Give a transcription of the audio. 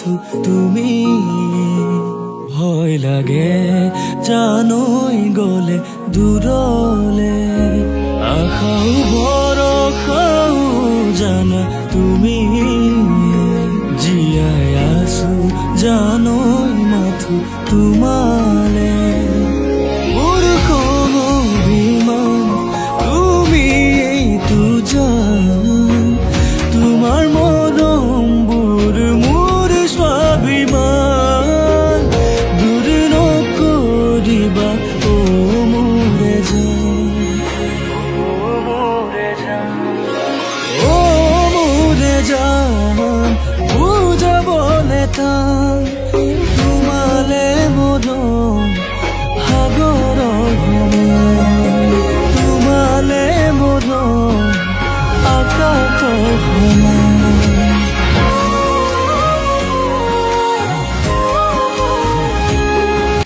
মাথো তুমি ভয় লাগে জানোই গলে দূৰলে আশাও ভৰসাও জানা তুমি জীয়াই আছো জানোই মাথো তোমালে মূৰ্খ অভিমান তুমি এইটো জান তোমাৰ মৰমবোৰ মোৰ স্বাভিমান দূৰ নকৰিবা অ মোৰে জান বুজাবলে টান তোমালে মৰম সাগৰৰ সমান তোমালে মৰম আকাশৰ সমান